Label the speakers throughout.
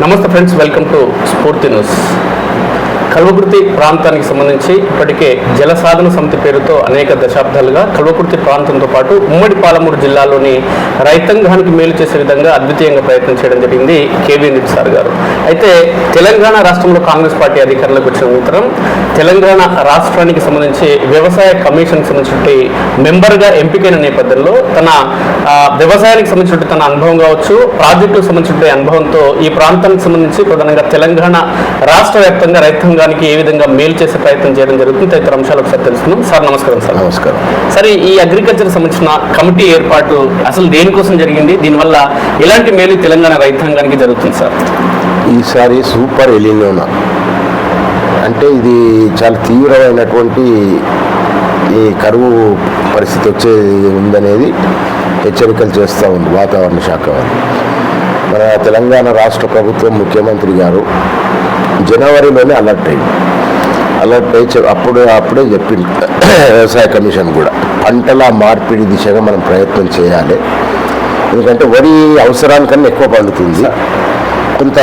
Speaker 1: నమస్తే friends, welcome to స్ఫూర్తి news. Kalwakurthy ప్రాంతానికి సంబంధించి ఇప్పటికే జల సాధన సమితి పేరుతో అనేక దశాబ్దాలుగా కల్వకుర్తి ప్రాంతంతో పాటు ఉమ్మడి పాలమూరు జిల్లాలోని రైతాంగానికి మేలు చేసే విధంగా అద్వితీయంగా ప్రయత్నం చేయడం జరిగింది కేవీ రెడ్డి సార్ గారు. అయితే తెలంగాణ రాష్ట్రంలో కాంగ్రెస్ పార్టీ అధికారంలోకి వచ్చిన అనంతరం తెలంగాణ రాష్ట్రానికి సంబంధించి వ్యవసాయ కమిషన్కి సంబంధించి మెంబర్గా ఎంపికైన నేపథ్యంలో తన వ్యవసాయానికి సంబంధించిన తన అనుభవం కావచ్చు, ప్రాజెక్టులకు సంబంధించిన అనుభవంతో ఈ ప్రాంతానికి సంబంధించి ప్రధానంగా తెలంగాణ రాష్ట్ర వ్యాప్తంగా రైతాంగానికి ఏ విధంగా మేలు చేసే ప్రయత్నం చేయడం జరుగుతుంది తదితర అంశాలు ఒకసారి తెలుసుకుందాం. సార్ నమస్కారం. సార్
Speaker 2: నమస్కారం.
Speaker 1: సరే, ఈ అగ్రికల్చర్ సంబంధించిన కమిటీ ఏర్పాటు అసలు దేనికోసం జరిగింది, దీనివల్ల ఎలాంటి మేలు తెలంగాణ రైతాంగానికి జరుగుతుంది సార్?
Speaker 2: ఈసారి సూపర్ ఎలినోనా అంటే ఇది చాలా తీవ్రమైనటువంటి ఈ కరువు పరిస్థితి వచ్చేది ఉందనేది హెచ్చరికలు చేస్తూ ఉంది వాతావరణ శాఖ వారు. మన తెలంగాణ రాష్ట్ర ప్రభుత్వం ముఖ్యమంత్రి గారు జనవరిలోనే అలర్ట్ అయ్యి అప్పుడే చెప్పింది వ్యవసాయ కమిషన్ కూడా పంటల మార్పిడి దిశగా మనం ప్రయత్నం చేయాలి. ఎందుకంటే వరి అవసరానికన్నా ఎక్కువ పండుతుంది, కొంత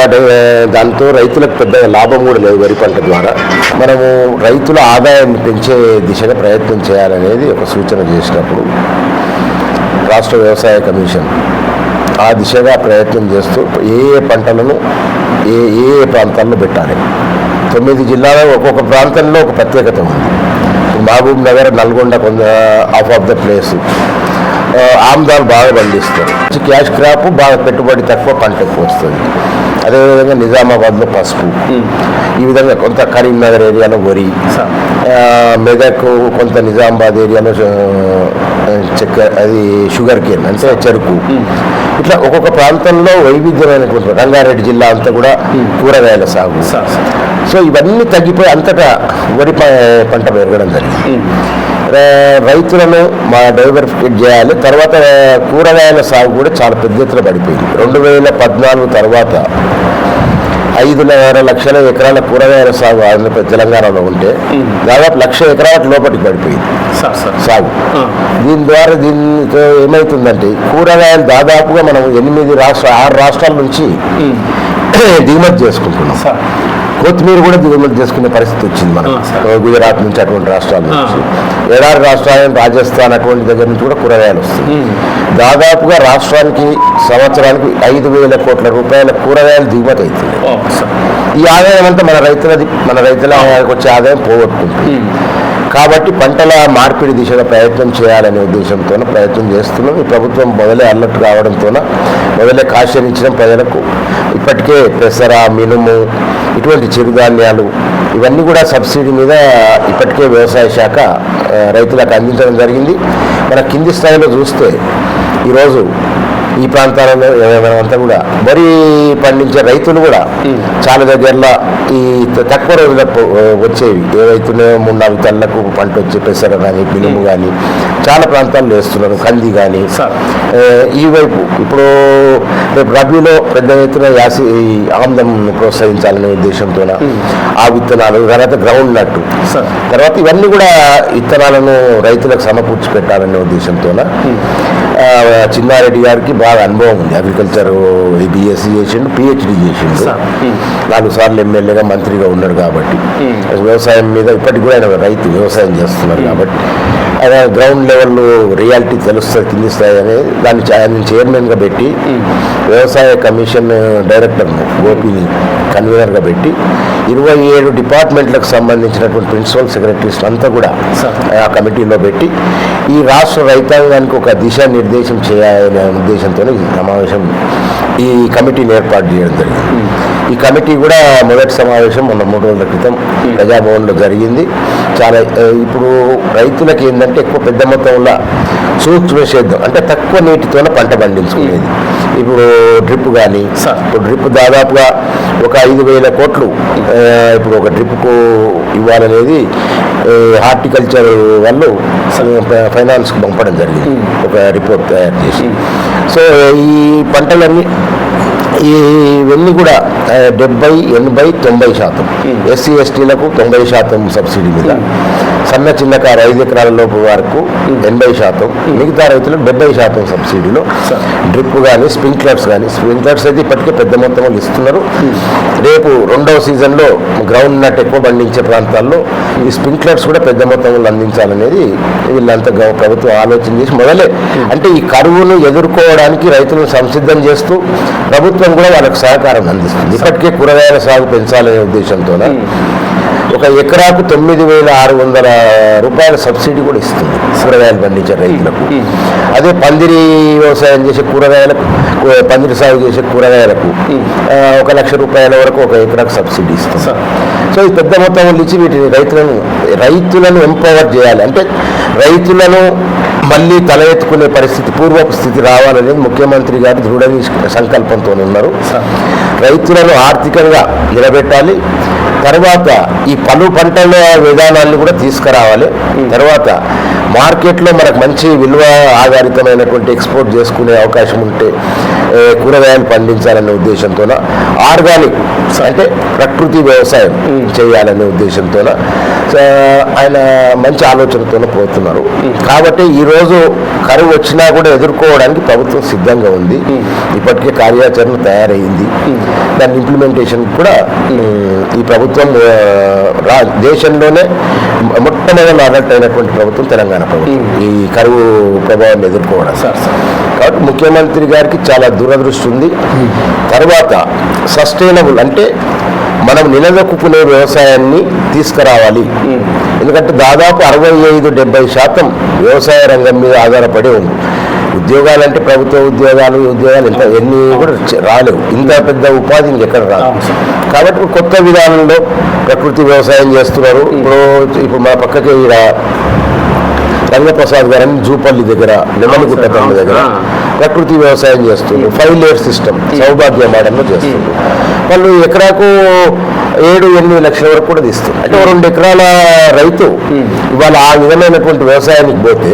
Speaker 2: దాంతో రైతులకు పెద్దగా లాభం కూడా లేదు. వరి పంట ద్వారా మనము రైతుల ఆదాయాన్ని పెంచే దిశగా ప్రయత్నం చేయాలనేది ఒక సూచన చేసినప్పుడు రాష్ట్ర వ్యవసాయ కమిషన్ ఆ దిశగా ప్రయత్నం చేస్తూ ఏ పంటలను ఏ ప్రాంతాల్లో పెట్టాలి. 9 జిల్లాలో ఒక్కొక్క ప్రాంతంలో ఒక ప్రత్యేకత ఉంది. మహబూబ్ నగర్, నల్గొండ కొంత ఆఫ్ ఆఫ్ ద ప్లేస్ ఆమ్దాలు బాగా పండిస్తారు, క్యాష్ క్రాప్ బాగా పెట్టుబడి తక్కువ, పంట ఎక్కువ వస్తుంది. అదేవిధంగా నిజామాబాద్లో పసుపు, ఈ విధంగా కొంత కరీంనగర్ ఏరియాలో వరి, మెదక్ కొంత నిజామాబాద్ ఏరియాలో అది షుగర్ కేన్ అంటే చెరుకు. ఇట్లా ఒక్కొక్క ప్రాంతంలో వైవిధ్యమైనటువంటి, రంగారెడ్డి జిల్లా అంతా కూడా కూరగాయల సాగు. సో ఇవన్నీ తగ్గిపోయి అంతటా వరి పంట పెరగడం జరిగింది. రైతులను డైవర్సిఫికేట్ చేయాలి. తర్వాత కూరగాయల సాగు కూడా చాలా పెద్ద ఎత్తున పడిపోయింది. 2014 తర్వాత 5.5 లక్షల ఎకరాల కూరగాయల సాగు ఆంధ్రప్రదేశ్ తెలంగాణలో ఉంటే దాదాపు 1,00,000 ఎకరాలకు లోపలికి పడిపోయింది సాగు. దీంతో ఏమవుతుందంటే కూరగాయలు దాదాపుగా మనం 6 రాష్ట్రాల నుంచి దిగుమతి చేసుకుంటున్నాం. కొత్తిమీర కూడా దిగుమతి చేసుకునే పరిస్థితి వచ్చింది మనం గుజరాత్ నుంచి, అటువంటి రాష్ట్రాల నుంచి. 7 రాష్ట్రాలు, రాజస్థాన్ అటువంటి దగ్గర నుంచి కూడా కూరగాయలు వస్తుంది. దాదాపుగా రాష్ట్రానికి సంవత్సరానికి 5,000 కోట్ల రూపాయల కూరగాయలు దిగుమతి అవుతుంది. ఈ ఆదాయం అంతా మన రైతుల వచ్చే ఆదాయం పోగొట్టుకుంటుంది. కాబట్టి పంటల మార్పిడి దిశగా ప్రయత్నం చేయాలనే ఉద్దేశంతో ప్రయత్నం చేస్తున్నాం. ఈ ప్రభుత్వం మొదలే అలర్ట్ కావడంతో మొదలే కాషన్ ఇచ్చిన ప్రజలకు ఇప్పటికే పెసర, మినుము, ఇటువంటి చిరుధాన్యాలు ఇవన్నీ కూడా సబ్సిడీ మీద ఇప్పటికే వ్యవసాయ శాఖ రైతులకు అందించడం జరిగింది. మన కింది స్థాయిలో చూస్తే ఈరోజు ఈ ప్రాంతాలలో అంతా కూడా వరి పండించే రైతులు కూడా చాలా దగ్గరలో ఈ తక్కువ రోజుల వచ్చేవి ఏవైతున్నాయో 3-4 తల్లకు పంట వచ్చే పెసర కానీ, మినుము కానీ చాలా ప్రాంతాల్లో వేస్తున్నారు, కంది కానీ. ఈ వైపు ఇప్పుడు రేపు రబీలో పెద్ద ఎత్తున ఆమ్లం ప్రోత్సహించాలనే ఉద్దేశంతో ఆ విత్తనాలు, తర్వాత గ్రౌండ్ నట్టు, తర్వాత ఇవన్నీ కూడా విత్తనాలను రైతులకు సమకూర్చి పెట్టాలనే ఉద్దేశంతో చిన్నారెడ్డి గారికి బాగా అనుభవం ఉంది. అగ్రికల్చర్ BSc చేసిండు, PhD చేసిండు, 4 సార్లు ఎమ్మెల్యేగా, మంత్రిగా ఉన్నాడు. కాబట్టి వ్యవసాయం మీద ఇప్పటికి కూడా ఆయన రైతు వ్యవసాయం చేస్తున్నారు. కాబట్టి ఆయన గ్రౌండ్ లెవెల్ రియాలిటీ తెలుస్తుంది, కింది స్థాయి అనేది. దాన్ని చైర్మన్గా పెట్టి వ్యవసాయ కమిషన్ డైరెక్టర్ను గోపిని కన్వీనర్గా పెట్టి 27 డిపార్ట్మెంట్లకు సంబంధించినటువంటి ప్రిన్సిపల్ సెక్రటరీస్ అంతా కూడా ఆ కమిటీలో పెట్టి ఈ రాష్ట్ర రైతాంగానికి ఒక దిశానిర్దేశం చేయాలనే ఉద్దేశంతో ఈ కమిటీని ఏర్పాటు చేయడం జరిగింది. ఈ కమిటీ కూడా మొదటి సమావేశం మొన్న 3 రోజుల క్రితం ప్రజాభవన్లో జరిగింది. చాలా ఇప్పుడు రైతులకి ఏంటంటే ఎక్కువ పెద్ద మొత్తంలో సూక్ష్మ సేద్యం అంటే తక్కువ నీటితోనే పంట పండించుకునేది. ఇప్పుడు డ్రిప్ కానీ, ఇప్పుడు డ్రిప్ దాదాపుగా ఒక 5,000 కోట్లు ఇప్పుడు ఒక డ్రిప్కు ఇవ్వాలనేది హార్టికల్చర్ వాళ్ళు ఫైనాన్స్కి పంపడం జరిగింది, ఒక రిపోర్ట్ తయారు చేసి. సో ఈ పంటలన్నీ ఇవన్నీ కూడా 70, 80, 90%. ఎస్సీ ఎస్టీలకు 90% సబ్సిడీ మీద, సన్న చిన్నకారు 5 ఎకరాల లోపు వరకు 80%, మిగతా రైతులకు 70% సబ్సిడీలో డ్రిప్ కానీ స్ప్రింక్లర్స్ అయితే ఇప్పటికే పెద్ద మొత్తంలో ఇస్తున్నారు. రేపు రెండవ సీజన్లో గ్రౌండ్ నట్ ఎక్కువ పండించే ప్రాంతాల్లో ఈ స్ప్రింక్లర్స్ కూడా పెద్ద మొత్తంలో అందించాలనేది వీళ్ళంతా ప్రభుత్వం ఆలోచన చేసి మొదలే. అంటే ఈ కరువును ఎదుర్కోవడానికి రైతులను సంసిద్ధం చేస్తూ ప్రభుత్వం కూడా వాళ్ళకు సహకారం అందిస్తుంది. ఇప్పటికే కూరగాయల సాగు పెంచాలనే ఉద్దేశంతో ఒక ఎకరాకు 9,600 రూపాయల సబ్సిడీ కూడా ఇస్తుంది కూరగాయలు పండించే రైతులకు. అదే పందిరి వ్యవసాయం చేసే కూరగాయలకు, పందిరి సాగు చేసే కూరగాయలకు 1,00,000 రూపాయల వరకు ఒక ఎకరాకు సబ్సిడీ ఇస్తుంది. సో ఈ పెద్ద మొత్తంలో ఇచ్చి వీటిని రైతులను ఎంపవర్ చేయాలి. అంటే రైతులను మళ్ళీ తల ఎత్తుకునే పరిస్థితి, పూర్వపు స్థితి రావాలనేది ముఖ్యమంత్రి గారు దృఢ సంకల్పంతో ఉన్నారు. రైతులను ఆర్థికంగా నిలబెట్టాలి. తర్వాత ఈ పలు పంటల విధానాన్ని కూడా తీసుకురావాలి. తర్వాత మార్కెట్లో మనకు మంచి విలువ ఆధారితమైనటువంటి ఎక్స్పోర్ట్ చేసుకునే అవకాశం ఉంటే కూరగాయలు పండించాలనే ఉద్దేశంతో, ఆర్గానిక్ అంటే ప్రకృతి వ్యవసాయం చేయాలనే ఉద్దేశంతో ఆయన మంచి ఆలోచనతోనే పోతున్నారు. కాబట్టి ఈరోజు కరువు వచ్చినా కూడా ఎదుర్కోవడానికి ప్రభుత్వం సిద్ధంగా ఉంది. ఇప్పటికే కార్యాచరణ తయారైంది. దాని ఇంప్లిమెంటేషన్ కూడా ఈ ప్రభుత్వం దేశంలోనే మొట్టమొదటి అలర్ట్ అయినటువంటి ప్రభుత్వం తెలంగాణ ప్రభుత్వం ఈ కరువు ప్రభావాన్ని ఎదుర్కోవడం. కాబట్టి ముఖ్యమంత్రి గారికి చాలా దూరదృష్టి ఉంది. తర్వాత సస్టైనబుల్ అంటే మనం నిలదొక్కునే వ్యవసాయాన్ని తీసుకురావాలి. ఎందుకంటే దాదాపు 65-70% వ్యవసాయ రంగం మీద ఆధారపడి ఉంది. ఉద్యోగాలంటే ప్రభుత్వ ఉద్యోగాలు ఇంత ఎన్ని కూడా రాలేవు. ఇంత పెద్ద ఉపాధి ఇంకెక్కడ రాదు. కాబట్టి కొత్త విధానంలో ప్రకృతి వ్యవసాయం చేస్తున్నారు. ఇప్పుడు మన పక్కకి రంగప్రసాద్ గారని జూపల్లి దగ్గర, నెమలిగుట్ట దగ్గర ప్రకృతి వ్యవసాయం చేస్తున్నారు. 5 లేయర్ సిస్టమ్ సౌభాగ్య మోడల్లో చేస్తున్నారు. వాళ్ళు ఎకరాకు 7-8 లక్షల వరకు కూడా తీస్తారు. అంటే 2 ఎకరాల రైతు ఇవాళ ఆ విధమైనటువంటి వ్యవసాయానికి పోతే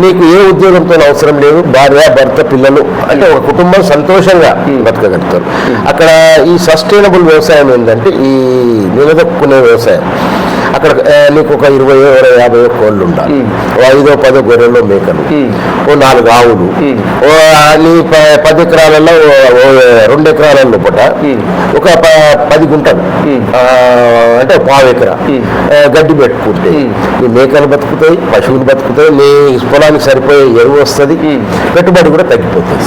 Speaker 2: నీకు ఏ ఉద్యోగంతో అవసరం లేదు. భార్య, భర్త, పిల్లలు అంటే ఒక కుటుంబం సంతోషంగా బతకగలుగుతారు. అక్కడ ఈ సస్టైనబుల్ వ్యవసాయం ఏంటంటే ఈ నిలదొక్కునే వ్యవసాయం. అక్కడ నీకు ఒక 20-50 కోళ్ళు ఉండాలి, 5-10 గొర్రెలు, మేకలు, 4 ఆవులు, నీ 10 ఎకరాలలో 2 ఎకరాల లోపల ఒక 10 గుంటలు అంటే 1/4 ఎకరా గడ్డి పెట్టుకుంటే నీ మేకలు బతుకుతాయి, పశువులు బతుకుతాయి, నీ పొలానికి సరిపోయే ఎరువు వస్తుంది, పెట్టుబడి కూడా తగ్గిపోతుంది.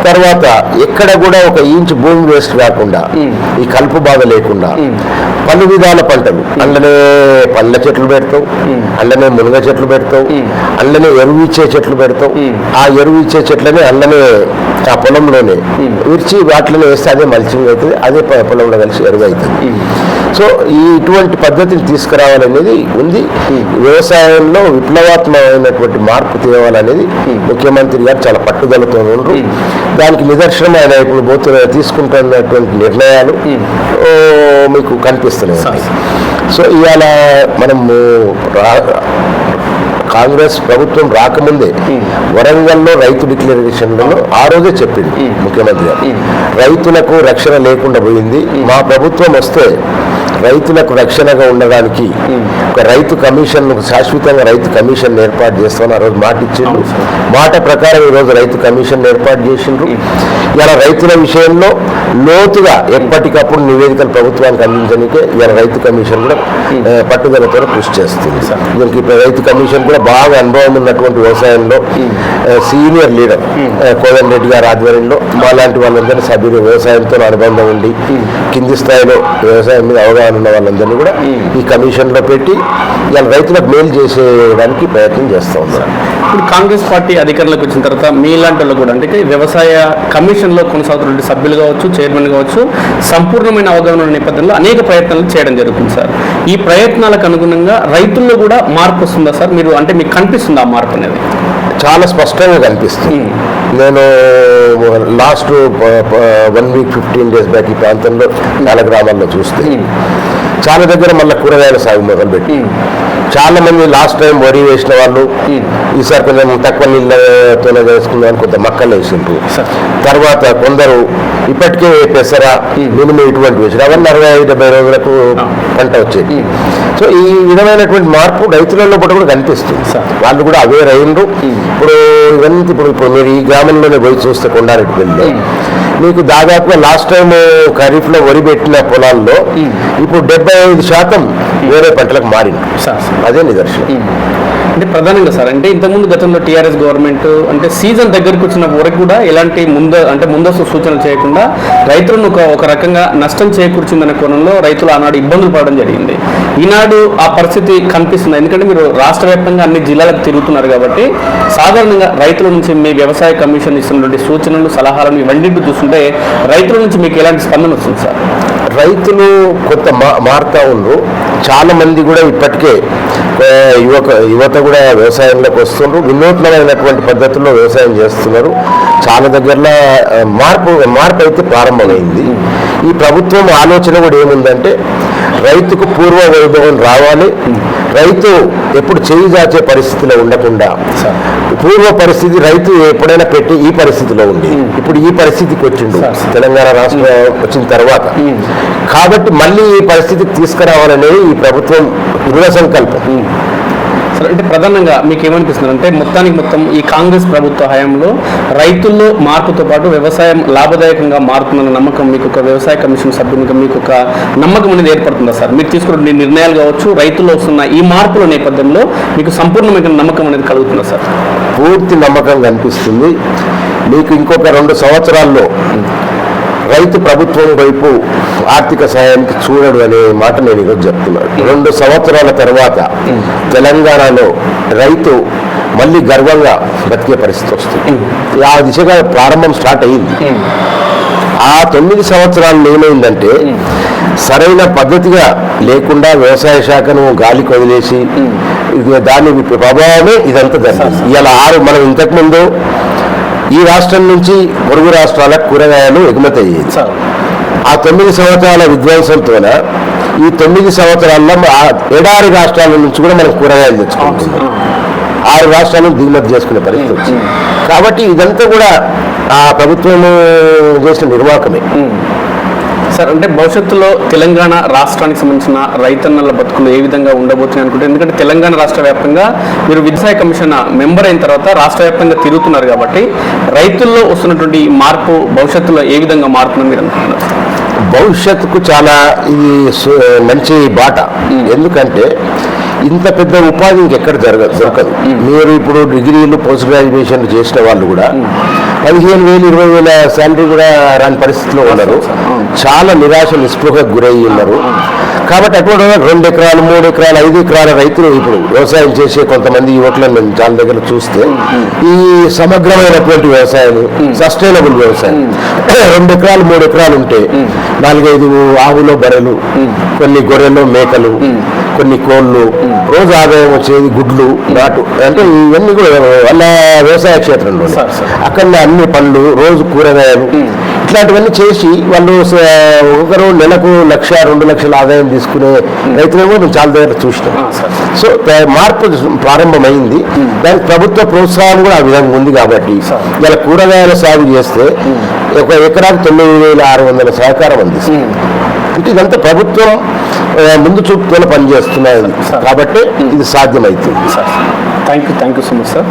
Speaker 2: తర్వాత ఎక్కడ కూడా 1 ఇంచు భూమి వేస్ట్ కాకుండా, ఈ కలుపు బాధ లేకుండా పలు విధాల పంటలు, అందులోనే పళ్ళ చెట్లు పెడతావు, అందులోనే మునగ చెట్లు పెడతావు, అందులోనే ఎరువు ఇచ్చే చెట్లు పెడతావు. ఆ ఎరువు ఇచ్చే చెట్లని అందులోనే ఆ పొలంలోనే విరిచి వాటిలోనే వేస్తే అదే మల్చింగ్ అవుతుంది, అదే పొలంలో కలిసి ఎరువు అవుతుంది. సో ఇటువంటి పద్ధతిని తీసుకురావాలనేది ఉంది. వ్యవసాయంలో విప్లవాత్మకమైనటువంటి మార్పు తేవాలనేది ముఖ్యమంత్రి గారు చాలా పట్టుదలతో ఉన్నారు. దానికి నిదర్శనం ఆయన ఇప్పుడు తీసుకుంటున్నటువంటి నిర్ణయాలు మీకు కనిపిస్తున్నాయి. సో ఇవాళ మనము కాంగ్రెస్ ప్రభుత్వం రాకముందే వరంగల్లో రైతు డిక్లరేషన్లలో ఆ రోజే చెప్పింది ముఖ్యమంత్రి గారు, రైతులకు రక్షణ లేకుండా పోయింది. మా ప్రభుత్వం వస్తే రైతులకు రక్షణగా ఉండడానికి ఒక రైతు కమిషన్, శాశ్వతంగా రైతు కమిషన్ ఏర్పాటు చేస్తామని ఆ రోజు మాట ఇచ్చిండ్రు. మాట ప్రకారం ఈరోజు రైతు కమిషన్ ఏర్పాటు చేసిండ్రు. ఇలా రైతుల విషయంలో లోతుగా ఎప్పటికప్పుడు నివేదికలు ప్రభుత్వానికి అందించడానికే ఇలా రైతు కమిషన్ కూడా పట్టుదలతో కృషి చేస్తుంది. దీనికి రైతు కమిషన్ కూడా బాగా అనుభవం ఉన్నటువంటి వ్యవసాయంలో సీనియర్ లీడర్ కోదండ రెడ్డి గారి ఆధ్వర్యంలో మా లాంటి వాళ్ళందరినీ సభ్యులు వ్యవసాయంతో అనుబంధం ఉండి కింది స్థాయిలో వ్యవసాయం మీద అవగాహన ఉన్న వాళ్ళందరినీ కూడా ఈ కమిషన్లో పెట్టి ఇలా రైతులకు మేలు చేసేయడానికి ప్రయత్నం చేస్తూ ఉన్నారు.
Speaker 1: ఇప్పుడు కాంగ్రెస్ పార్టీ అధికారంలోకి వచ్చిన తర్వాత మీలాంటి వాళ్ళు కూడా అంటే వ్యవసాయ కమిషన్లో కొనసాగుతున్న సభ్యులు కావచ్చు, చైర్మన్ కావచ్చు, సంపూర్ణమైన అవగాహన ఉన్న నేపథ్యంలో అనేక ప్రయత్నాలు చేయడం జరుగుతుంది సార్. ఈ ప్రయత్నాలకు అనుగుణంగా రైతుల్లో కూడా మార్పు వస్తుందా సార్? మీరు అంటే మీకు కనిపిస్తుంది ఆ మార్పు అనేది?
Speaker 2: చాలా స్పష్టంగా కనిపిస్తుంది. నేను లాస్ట్ 1 వీక్ 15 డేస్ బ్యాక్ ఈ ప్రాంతంలో చాలా గ్రామాల్లో చూస్తే చాలా దగ్గర మళ్ళీ కూరగాయల సాగు మొదలుపెట్టి చాలా మంది లాస్ట్ టైం వరి వేసిన వాళ్ళు ఈసారి కొంచెం తక్కువ నీళ్ళతోనే వేసుకున్నాను, కొంత మక్కలు వేసిండ్రు. తర్వాత కొందరు ఇప్పటికే పెసర మినిమం ఇటువంటి వేసారు, అవన్నీ 60-70 రోజులకు పంట వచ్చేది. సో ఈ విధమైనటువంటి మార్పు రైతులలో కూడా కనిపిస్తుంది. వాళ్ళు కూడా అవేర్ అయ్యిండ్రు. ఇప్పుడు మీరు ఈ గ్రామంలోనే పోయి చూస్తే కొండారెడ్డిపల్లిలో మీకు దాదాపుగా లాస్ట్ టైం ఖరీఫ్ లో వరి పెట్టిన పొలాల్లో ఇప్పుడు 75% వేరే పంటలకు మారింది. అదే నిదర్శనం.
Speaker 1: అంటే ప్రధానంగా సార్, అంటే ఇంతకుముందు గతంలో టీఆర్ఎస్ గవర్నమెంట్ అంటే సీజన్ దగ్గరకు వచ్చిన వరకు కూడా ఎలాంటి ముందస్తు సూచనలు చేయకుండా రైతులను ఒక రకంగా నష్టం చేకూర్చిందనే కోణంలో రైతులు ఆనాడు ఇబ్బందులు పడడం జరిగింది. ఈనాడు ఆ పరిస్థితి కనిపిస్తుంది. ఎందుకంటే మీరు రాష్ట్ర వ్యాప్తంగా అన్ని జిల్లాలకు తిరుగుతున్నారు కాబట్టి సాధారణంగా రైతుల నుంచి మీ వ్యవసాయ కమిషన్ ఇస్తున్నటువంటి సూచనలు, సలహాలను ఇవన్నింటి చూస్తుంటే రైతుల నుంచి మీకు ఎలాంటి స్పందన వస్తుంది సార్?
Speaker 2: రైతులు కొంత మారుతా ఉన్నారు. చాలా మంది కూడా ఇప్పటికే యువత కూడా వ్యవసాయంలోకి వస్తున్నారు. వినూత్నమైనటువంటి పద్ధతుల్లో వ్యవసాయం చేస్తున్నారు. చాలా దగ్గరలో మార్పు అయితే ప్రారంభమైంది. ఈ ప్రభుత్వం ఆలోచన కూడా ఏముందంటే రైతుకు పూర్వ వైభవం రావాలి, రైతు ఎప్పుడు చేయి దాచే పరిస్థితిలో ఉండకుండా, పూర్వ పరిస్థితి రైతు ఎప్పుడైనా పెట్టి ఈ పరిస్థితిలో ఉంది, ఇప్పుడు ఈ పరిస్థితికి వచ్చిండు తెలంగాణ రాష్ట్రం వచ్చిన తర్వాత. కాబట్టి మళ్ళీ ఈ పరిస్థితికి తీసుకురావాలనేది ఈ ప్రభుత్వం దృఢ సంకల్పం.
Speaker 1: సరే, అంటే ప్రధానంగా మీకు ఏమనిపిస్తుంది అంటే మొత్తం ఈ కాంగ్రెస్ ప్రభుత్వ హయాంలో రైతుల్లో మార్పుతో పాటు వ్యవసాయం లాభదాయకంగా మారుతుందన్న నమ్మకం మీకు ఒక వ్యవసాయ కమిషన్ సభ్యునిగా మీకు ఒక నమ్మకం అనేది ఏర్పడుతుందా సార్? మీరు తీసుకున్న నిర్ణయాలు కావచ్చు, రైతుల్లో వస్తున్న ఈ మార్పుల నేపథ్యంలో మీకు సంపూర్ణమైన నమ్మకం అనేది కలుగుతుందా సార్?
Speaker 2: పూర్తి నమ్మకం కనిపిస్తుంది. మీకు ఇంకొక 2 సంవత్సరాల్లో రైతు ప్రభుత్వం వైపు ఆర్థిక సహాయానికి చూడడు అనే మాట నేను ఈరోజు చెప్తున్నాను. 2 సంవత్సరాల తర్వాత తెలంగాణలో రైతు మళ్ళీ గర్వంగా బతికే పరిస్థితి వస్తుంది. ఆ దిశగా ప్రారంభం స్టార్ట్ అయ్యింది. ఆ 9 సంవత్సరాలు ఏమైందంటే సరైన పద్ధతిగా లేకుండా వ్యవసాయ శాఖను గాలికి వదిలేసి దాని ప్రభావమే ఇదంతా జరిగింది. ఇలా మనం ఇంతకుముందు ఈ రాష్ట్రం నుంచి పొరుగు రాష్ట్రాలకు కూరగాయలు ఎగుమతి అయ్యేది. ఆ 9 సంవత్సరాల విధ్వంసంతోన ఈ 9 సంవత్సరాల్లో ఎడారి రాష్ట్రాల నుంచి కూడా మనం కూరగాయలు తెచ్చుకుంటున్నాం. 6 రాష్ట్రాలను దిగుమతి చేసుకునే పరిస్థితి వచ్చింది. కాబట్టి ఇదంతా కూడా ఆ ప్రభుత్వము చేసిన నిర్వాహకమే.
Speaker 1: సార్, అంటే భవిష్యత్తులో తెలంగాణ రాష్ట్రానికి సంబంధించిన రైతన్నల బతుకులు ఏ విధంగా ఉండబోతున్నాయి అనుకుంటే, ఎందుకంటే తెలంగాణ రాష్ట్ర వ్యాప్తంగా మీరు వ్యవసాయ కమిషన్ మెంబర్ అయిన తర్వాత రాష్ట్ర వ్యాప్తంగా తిరుగుతున్నారు కాబట్టి రైతుల్లో వస్తున్నటువంటి మార్పు భవిష్యత్తులో ఏ విధంగా మారుతుందని మీరు అనుకుంటున్నారు?
Speaker 2: భవిష్యత్తుకు చాలా ఇది మంచి బాట. ఎందుకంటే ఇంత పెద్ద ఉపాధి ఇంకెక్కడ దొరకదు. మీరు ఇప్పుడు డిగ్రీలు, పోస్ట్ గ్రాడ్యుయేషన్ చేసిన వాళ్ళు కూడా 15,000, 20,000 శాలరీ కూడా రాని పరిస్థితిలో ఉన్నారు. చాలా నిరాశ, నిస్పృహకు గురయ్యి ఉన్నారు. కాబట్టి అటువంటి 2 ఎకరాలు, 3 ఎకరాలు, 5 ఎకరాల రైతులు ఇప్పుడు వ్యవసాయం చేసే కొంతమంది యువకులను మేము చాలా దగ్గర చూస్తే ఈ సమగ్రమైనటువంటి వ్యవసాయం, సస్టైనబుల్ వ్యవసాయం 2 ఎకరాలు, 3 ఎకరాలు ఉంటే 4-5 ఆవులు, బర్రెలు, కొన్ని గొర్రెలు, మేకలు, కొన్ని కోళ్ళు, రోజు ఆదాయం వచ్చేది గుడ్లు, నాటు, అంటే ఇవన్నీ కూడా వాళ్ళ వ్యవసాయ క్షేత్రంలో అక్కడ అన్ని పండ్లు, రోజు కూరగాయలు, ఇట్లాంటివన్నీ చేసి వాళ్ళు ఒకరు నెలకు 1-2 లక్షల ఆదాయం తీసుకునే రైతులను కూడా మేము చాలా దగ్గర చూసినాం. సో మార్పు ప్రారంభమైంది. దానికి ప్రభుత్వ ప్రోత్సాహం కూడా ఆ విధంగా ఉంది. కాబట్టి ఇలా కూరగాయల సాగు చేస్తే 1 ఎకరాకు 9,600 సహకారం అందిస్తుంది. అంటే ఇదంతా ప్రభుత్వం ముందు చూపుతూనే పనిచేస్తున్నాయి కాబట్టి ఇది సాధ్యమవుతుంది.
Speaker 1: Thank you so much sir.